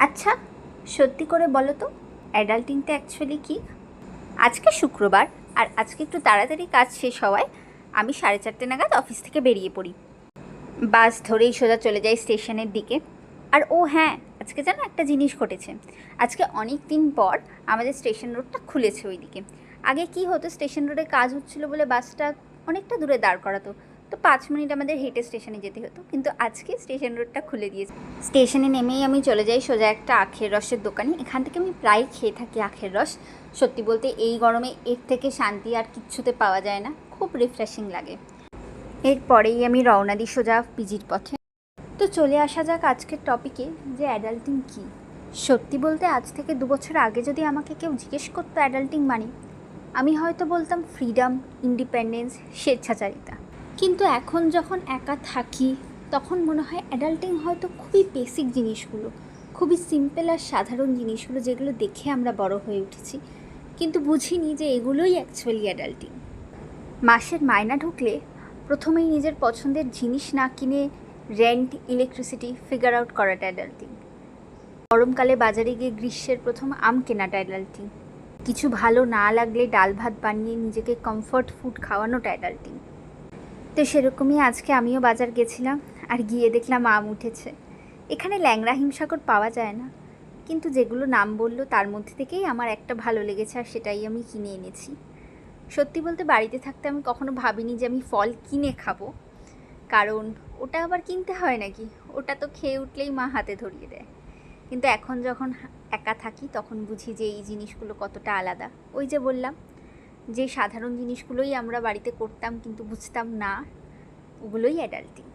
আচ্ছা, সত্যি করে বলো তো, অ্যাডাল্টিংটা অ্যাকচুয়ালি কী? আজকে শুক্রবার, আর আজকে একটু তাড়াতাড়ি কাজ শেষ হওয়ায় আমি 4:30 নাগাদ অফিস থেকে বেরিয়ে পড়ি। বাস ধরেই সোজা চলে যাই স্টেশনের দিকে। আর ও হ্যাঁ, আজকে যেন একটা জিনিস ঘটেছে। আজকে অনেক দিন পর আমাদের স্টেশন রোডটা খুলেছে ওইদিকে। আগে কি হতো, স্টেশন রোডে কাজ হচ্ছিলো বলে বাসটা অনেকটা দূরে দাঁড় করাতো, তো 5 মিনিট আমাদের হেঁটে স্টেশনে যেতে হতো। কিন্তু আজকে স্টেশন রোডটা খুলে দিয়েছে। স্টেশনে নেমেই আমি চলে যাই সোজা একটা আখের রসের দোকানে। এখান থেকে আমি প্রায় খেয়ে থাকি আখের রস। সত্যি বলতে এই গরমে এর থেকে শান্তি আর কিচ্ছুতে পাওয়া যায় না, খুব রিফ্রেশিং লাগে। এরপরেই আমি রওনা দিই সোজা পিজির পথে। তো চলে আসা যাক আজকের টপিকে, যে অ্যাডাল্টিং কী। সত্যি বলতে আজ থেকে 2 বছর আগে যদি আমাকে কেউ জিজ্ঞেস করতো অ্যাডাল্টিং মানে, আমি হয়তো বলতাম ফ্রিডম, ইন্ডিপেন্ডেন্স, স্বেচ্ছাচারিতা। কিন্তু এখন যখন একা থাকি তখন মনে হয় অ্যাডাল্টিং হয়তো খুবই বেসিক জিনিসগুলো, খুবই সিম্পল আর সাধারণ জিনিসগুলো, যেগুলো দেখে আমরা বড় হয়ে উঠেছি, কিন্তু বুঝিনি যে এগুলোই অ্যাকচুয়ালি অ্যাডাল্টিং। মাসের মাইনা ঢুকলে প্রথমেই নিজের পছন্দের জিনিস না কিনে রেন্ট, ইলেকট্রিসিটি ফিগার আউট করাটা অ্যাডাল্টিং। গরমকালে বাজারে গিয়ে গ্রীষ্মের প্রথম আম কেনাটা অ্যাডাল্টিং। কিছু ভালো না লাগলে ডাল ভাত বানিয়ে নিজেকে কমফর্ট ফুড খাওয়ানোটা অ্যাডাল্টিং। তো সেরকমই আজকে আমিও বাজার গেছিলাম, আর গিয়ে দেখলাম আম উঠেছে। এখানে ল্যাংড়া হিমসাগর পাওয়া যায় না, কিন্তু যেগুলো নাম বললো তার মধ্যে থেকেই আমার একটা ভালো লেগেছে, আর সেটাই আমি কিনে এনেছি। সত্যি বলতে বাড়িতে থাকতে আমি কখনো ভাবিনি যে আমি ফল কিনে খাবো, কারণ ওটা আবার কিনতে হয় নাকি, ওটা তো খেয়ে উঠলেই মা হাতে ধরিয়ে দেয়। কিন্তু এখন যখন একা থাকি তখন বুঝি যে এই জিনিসগুলো কতটা আলাদা। ওই যে বললাম, যে সাধারণ জিনিসগুলোই আমরা বাড়িতে করতাম কিন্তু বুঝতাম না, ওগুলোই অ্যাডাল্টিং।